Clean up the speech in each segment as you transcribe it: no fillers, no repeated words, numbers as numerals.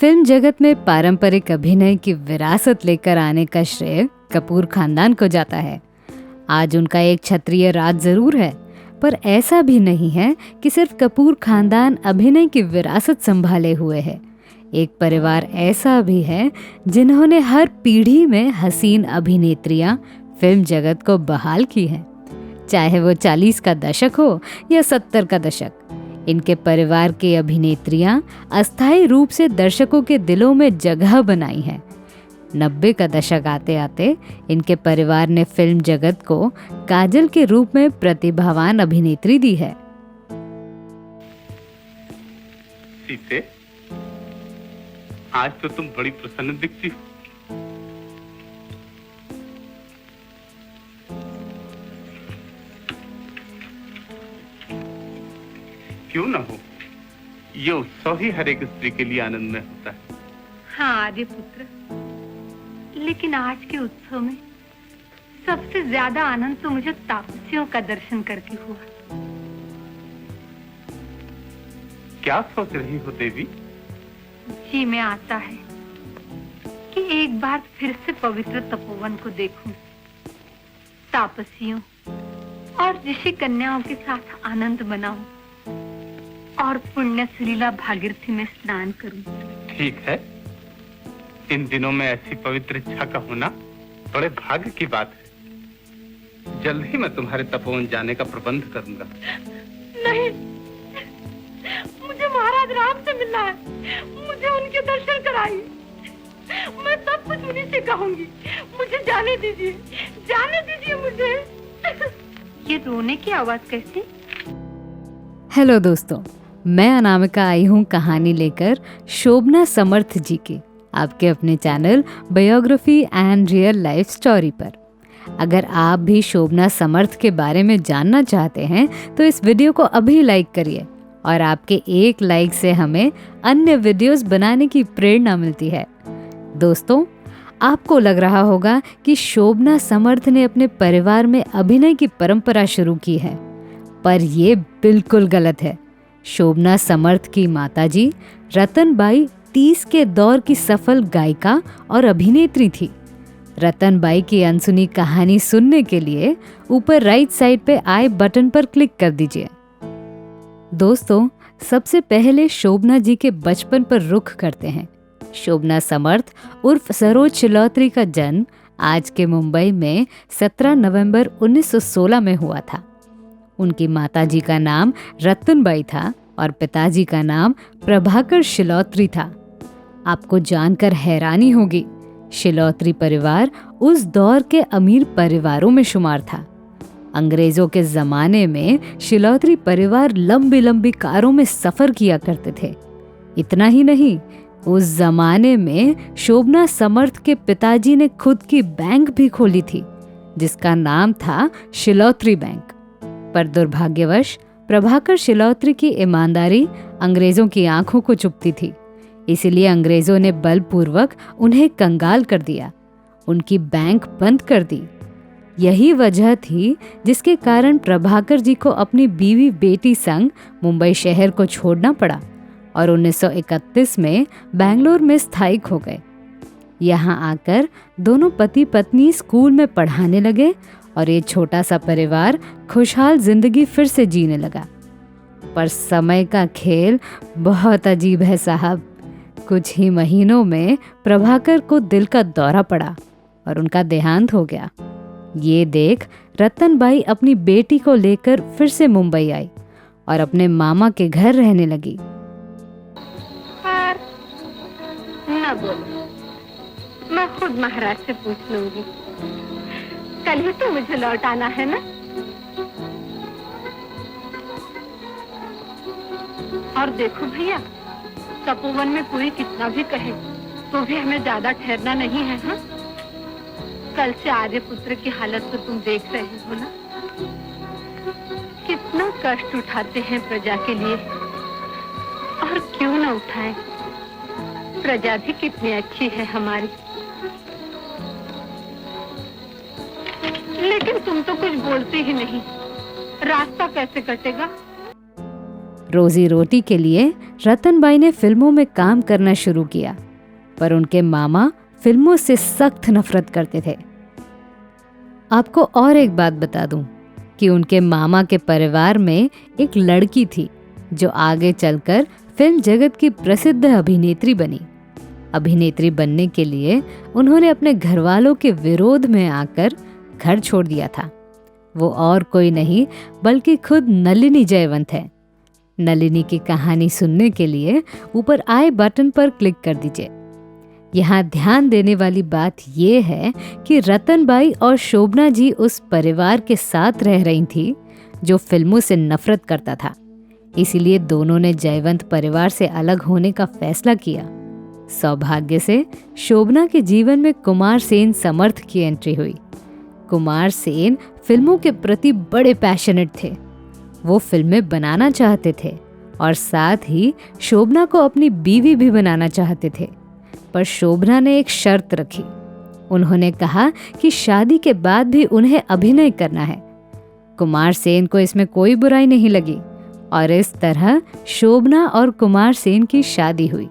Film जगत में पारंपरिक अभिनय की विरासत लेकर आने का श्रेय कपूर खानदान को जाता है। आज उनका एक क्षत्रिय राज जरूर है, पर ऐसा भी नहीं है कि सिर्फ कपूर खानदान अभिनय की विरासत संभाले हुए है। एक परिवार ऐसा भी है जिन्होंने हर पीढ़ी में हसीन अभिनेत्रियां फिल्म जगत को बहाल की हैं, चाहे वो 40 का दशक हो या 70 का दशक। इनके परिवार की अभिनेत्रियां अस्थायी रूप से दर्शकों के दिलों में जगह बनाई हैं। 90 का दशक आते आते इनके परिवार ने फिल्म जगत को काजल के रूप में प्रतिभावान अभिनेत्री दी है। सीते, आज तो तुम बड़ी प्रसन्न दिखती हो। क्यों न हो, ये उत्सव ही हर एक स्त्री के लिए आनंद में होता है। हाँ आर्य पुत्र, लेकिन आज के उत्सव में सबसे ज्यादा आनंद तो मुझे तापसियों का दर्शन करके हुआ। क्या सोच रही हो देवी? जी में आता है कि एक बार फिर से पवित्र तपोवन को देखूं, तापसियों और ऋषि कन्याओं के साथ आनंद मनाऊं और पुण्य सुरीला भागीरथी में स्नान करूं। ठीक है, इन दिनों में ऐसी पवित्र इच्छा का होना बड़े भाग्य की बात है। जल्द ही मैं तुम्हारे तपोवन जाने का प्रबंध करूंगा। नहीं, मुझे महाराज राम से मिलना है, मुझे उनके दर्शन कराइए। मैं सब कुछ उन्हीं से कहूंगी, मुझे जाने दीजिए, जाने दीजिए मुझे। ये रोने की आवाज कैसी? हेलो दोस्तों, मैं अनामिका आई हूँ कहानी लेकर शोभना समर्थ जी की, आपके अपने channel biography and real life story पर। अगर आप भी शोभना समर्थ के बारे में जानना चाहते हैं तो इस वीडियो को अभी लाइक करिए, और आपके एक लाइक से हमें अन्य वीडियोस बनाने की प्रेरणा मिलती है। दोस्तों, आपको लग रहा होगा कि शोभना समर्थ ने अपने परिवार में अभिनय की परंपरा शुरू की है, पर ये बिल्कुल गलत है। शोभना समर्थ की माताजी रतनबाई 30 के दौर की सफल गायिका और अभिनेत्री थी। रतनबाई की अनसुनी कहानी सुनने के लिए ऊपर राइट साइड पे आई बटन पर क्लिक कर दीजिए। दोस्तों, सबसे पहले शोभना जी के बचपन पर रुख करते हैं। शोभना समर्थ उर्फ सरोज शिलौत्री का जन्म आज के मुंबई में 17 नवंबर 1916 में हुआ था। उनकी माताजी का नाम रतनबाई था और पिताजी का नाम प्रभाकर शिलौत्री था। आपको जानकर हैरानी होगी, शिलौत्री परिवार उस दौर के अमीर परिवारों में शुमार था। अंग्रेजों के जमाने में शिलौत्री परिवार लंबी लंबी कारों में सफर किया करते थे। इतना ही नहीं, उस जमाने में शोभना समर्थ के पिताजी ने खुद की बैंक भी खोली थी, जिसका नाम था शिलौत्री बैंक। पर दुर्भाग्यवश प्रभाकर शिलौत्री की ईमानदारी अंग्रेजों की आंखों को चुभती थी, इसलिए अंग्रेजों ने बलपूर्वक उन्हें कंगाल कर दिया, उनकी बैंक बंद कर दी। यही वजह थी जिसके कारण प्रभाकर जी को अपनी बीवी बेटी संग मुंबई शहर को छोड़ना पड़ा और 1931 में बैंगलोर में स्थायिक हो गए। यहाँ आकर दोनों पति पत्नी स्कूल में पढ़ाने लगे और ये छोटा सा परिवार खुशहाल जिंदगी फिर से जीने लगा। पर समय का खेल बहुत अजीब है साहब। कुछ ही महीनों में प्रभाकर को दिल का दौरा पड़ा और उनका देहांत हो गया। ये देख रतनबाई अपनी बेटी को लेकर फिर से मुंबई आई और अपने मामा के घर रहने लगी। न बोलो, मैं खुद महाराज से पूछ लूंगी। कल ही तो मुझे लौट आना है ना? और देखो भैया, तपोवन में कोई कितना भी कहे तो भी हमें ज्यादा ठहरना नहीं है। हाँ? कल से आर्य पुत्र की हालत तो तुम देख रहे हो ना, कितना कष्ट उठाते हैं प्रजा के लिए। और क्यों न उठाएं, प्रजा भी कितनी अच्छी है हमारी। लेकिन तुम तो कुछ बोलते ही नहीं, रास्ता कैसे कटेगा? रोजी रोटी के लिए रतनबाई ने फिल्मों में काम करना शुरू किया, पर उनके मामा फिल्मों से सख्त नफरत करते थे। आपको और एक बात बता दूं कि उनके मामा के परिवार में एक लड़की थी जो आगे चलकर फिल्म जगत की प्रसिद्ध अभिनेत्री बनी। अभिनेत्री बनने के लिए उन्होंने अपने घरवालों के विरोध में आकर घर छोड़ दिया था। वो और कोई नहीं बल्कि खुद नलिनी जयवंत है। नलिनी की कहानी सुनने के लिए ऊपर आई बटन पर क्लिक कर दीजिए। यहाँ ध्यान देने वाली बात यह है कि रतनबाई और शोभना जी उस परिवार के साथ रह रही थी जो फिल्मों से नफरत करता था। इसीलिए दोनों ने जयवंत परिवार से अलग होने का फैसला किया। सौभाग्य से शोभना के जीवन में कुमार सेन समर्थ की एंट्री हुई। कुमार सेन फिल्मों के प्रति बड़े पैशनेट थे। वो फिल्में बनाना चाहते थे और साथ ही शोभना को अपनी बीवी भी बनाना चाहते थे, पर शोभना ने एक शर्त रखी। उन्होंने कहा कि शादी के बाद भी उन्हें अभिनय करना है। कुमार सेन को इसमें कोई बुराई नहीं लगी और इस तरह शोभना और कुमार सेन की शादी हुई।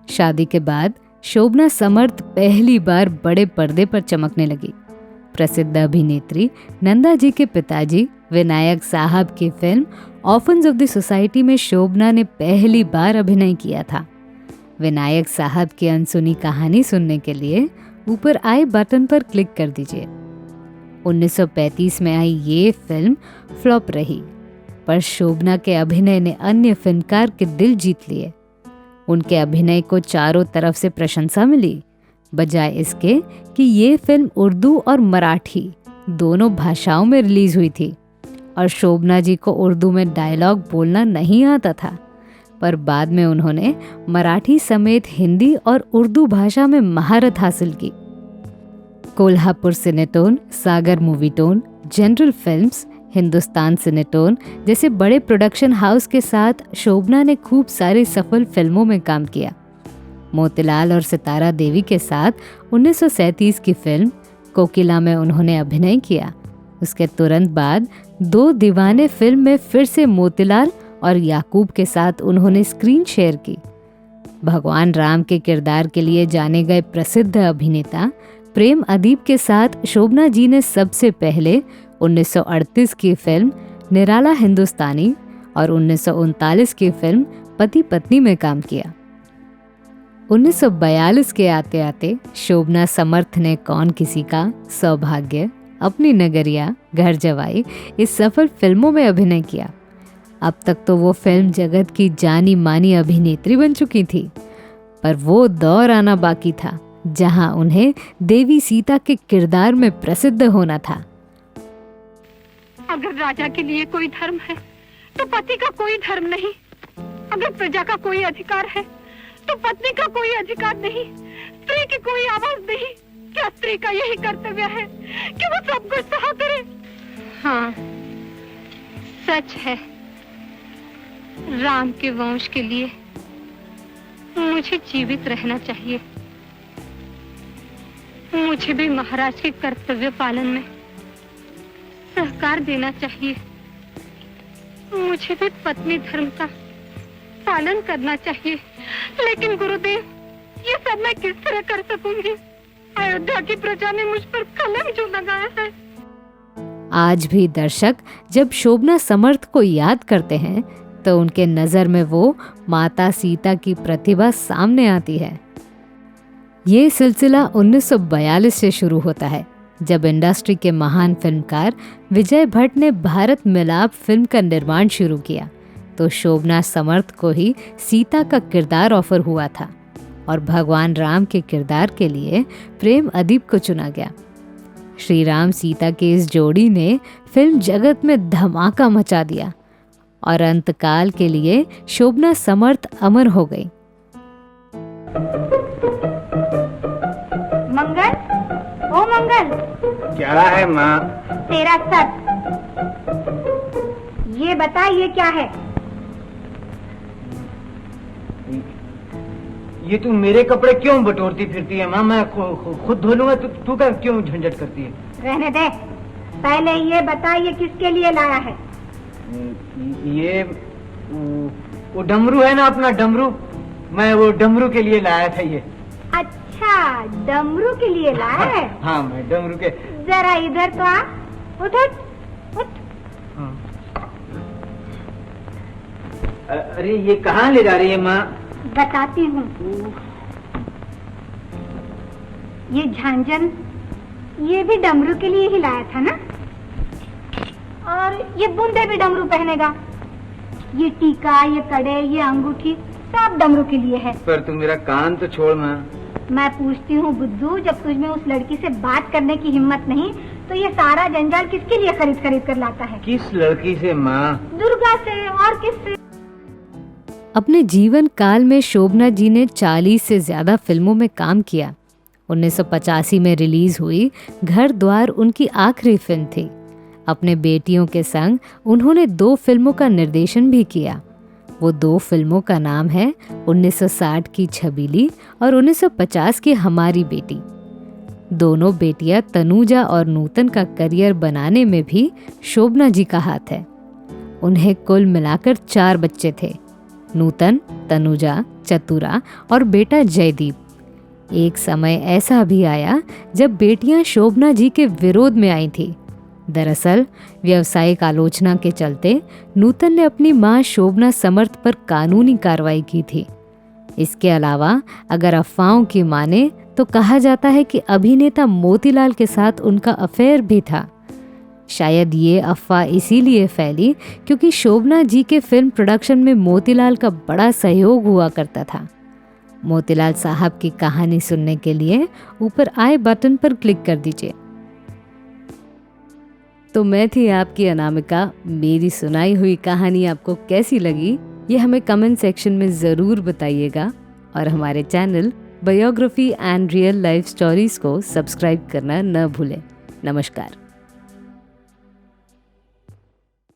शादी के बाद शोभना समर्थ पहली बार बड़े पर्दे पर चमकने लगी। प्रसिद्ध अभिनेत्री नंदा जी के पिताजी विनायक साहब की film orphans of the society में शोभना ने पहली बार अभिनय किया था। विनायक साहब की अनसुनी कहानी सुनने के लिए ऊपर आई बटन पर क्लिक कर दीजिए। 1935 में आई ये फिल्म फ्लॉप रही, पर शोभना के अभिनय ने अन्य फिल्मकार के दिल जीत लिए। उनके अभिनय को चारों तरफ से प्रशंसा मिली, बजाय इसके कि ये फिल्म उर्दू और मराठी दोनों भाषाओं में रिलीज हुई थी और शोभना जी को उर्दू में डायलॉग बोलना नहीं आता था, पर बाद में उन्होंने मराठी समेत हिंदी और उर्दू भाषा में महारत हासिल की। Kolhapur Cinetone, Sagar Movietone, General Films, Hindustan Cinetone जैसे बड़े प्रोडक्शन हाउस के साथ शोभना ने खूब सारी सफल फिल्मों में काम किया। मोतीलाल और सितारा देवी के साथ 1937 की फिल्म कोकिला में उन्होंने अभिनय किया। उसके तुरंत बाद दो दीवाने फिल्म में फिर से मोतीलाल और याकूब के साथ उन्होंने स्क्रीन शेयर की। भगवान राम के किरदार के लिए जाने गए प्रसिद्ध अभिनेता प्रेम अदीप के साथ शोभना जी ने सबसे पहले 1938 की फिल्म निराला हिंदुस्तानी और 1939 की फिल्म पति पत्नी में काम किया। 1942 के आते आते शोभना समर्थ ने कौन किसी का, सौभाग्य, अपनी नगरिया, घर जवाई इस सफल फिल्मों में अभिनय किया। अब तक तो वो फिल्म जगत की जानी मानी अभिनेत्री बन चुकी थी, पर वो दौर आना बाकी था जहां उन्हें देवी सीता के किरदार में प्रसिद्ध होना था। अगर राजा के लिए कोई धर्म है तो पति का कोई धर्म नहीं। अगर प्रजा का कोई अधिकार है तो पत्नी का कोई अधिकार नहीं। स्त्री की कोई आवाज नहीं। क्या स्त्री का यही कर्तव्य है कि वो सब कुछ सहा करे? हाँ, सच है। राम के वंश के लिए मुझे जीवित रहना चाहिए। मुझे भी महाराज के कर्तव्य पालन में सहकार देना चाहिए। मुझे भी पत्नी धर्म का पालन करना चाहिए। लेकिन गुरुदेव, ये सब मैं किस तरह कर सकूंगी? अयोध्या की प्रजा ने मुझ पर कलंक जो लगाया है। आज भी दर्शक जब शोभना समर्थ को याद करते हैं तो उनके नजर में वो माता सीता की प्रतिभा सामने आती है। ये सिलसिला 1942 से शुरू होता है, जब इंडस्ट्री के महान फिल्मकार विजय भट्ट ने भारत मिलाप फिल्म का निर्माण शुरू किया, तो शोभना समर्थ को ही सीता का किरदार ऑफर हुआ था और भगवान राम के किरदार के लिए प्रेम अदीप को चुना गया। श्री राम सीता की इस जोड़ी ने फिल्म जगत में धमाका मचा दिया और अंतकाल के लिए शोभना समर्थ अमर हो गई। मंगल, ओ मंगल। क्या है माँ? तेरा सर। ये बता, ये क्या है? ये तू मेरे कपड़े क्यों बटोरती फिरती है माँ? मैं खुद धो लूंगा, तू क्या क्यों झंझट करती है? रहने दे। पहले ये बता, ये किसके लिए लाया है? वो डमरू है ना अपना डमरू, मैं वो डमरू के लिए लाया था ये। अच्छा, डमरू के लिए लाया है? हाँ, मैं डमरू के। जरा इधर तो आ, उठ उठ उठ। हाँ। अरे ये कहाँ ले जा रही है माँ? बताती हूँ। ये झांझन ये भी डमरू के लिए ही लाया था ना, और ये बूंदे भी डमरू पहनेगा। ये टीका, ये कड़े, ये अंगूठी सब डमरू के लिए है। पर तुम मेरा कान तो छोड़ माँ। मैं पूछती हूँ बुद्धू, जब तुझमें उस लड़की से बात करने की हिम्मत नहीं तो ये सारा जंजाल किसके लिए खरीद खरीद कर लाता है? किस लड़की से माँ? दुर्गा से, और किससे? अपने जीवन काल में शोभना जी ने 40 से ज़्यादा फिल्मों में काम किया। 1985 में रिलीज हुई घर द्वार उनकी आखिरी फिल्म थी। अपने बेटियों के संग उन्होंने 2 फिल्मों का निर्देशन भी किया। वो 2 फिल्मों का नाम है 1960 की छबीली और 1950 की हमारी बेटी। दोनों बेटियां तनुजा और नूतन का करियर बनाने में भी शोभना जी का हाथ है। उन्हें कुल मिलाकर 4 बच्चे थे, नूतन, तनुजा, चतुरा और बेटा जयदीप। एक समय ऐसा भी आया जब बेटियां शोभना जी के विरोध में आई थी। दरअसल व्यावसायिक आलोचना के चलते नूतन ने अपनी मां शोभना समर्थ पर कानूनी कार्रवाई की थी। इसके अलावा अगर अफवाहों की माने तो कहा जाता है कि अभिनेता मोतीलाल के साथ उनका अफेयर भी था। शायद ये अफवाह इसीलिए फैली क्योंकि शोभना जी के फिल्म प्रोडक्शन में मोतीलाल का बड़ा सहयोग हुआ करता था। मोतीलाल साहब की कहानी सुनने के लिए ऊपर आई बटन पर क्लिक कर दीजिए। तो मैं थी आपकी अनामिका। मेरी सुनाई हुई कहानी आपको कैसी लगी ये हमें कमेंट सेक्शन में ज़रूर बताइएगा, और हमारे channel biography and real life stories को सब्सक्राइब करना न भूलें। नमस्कार।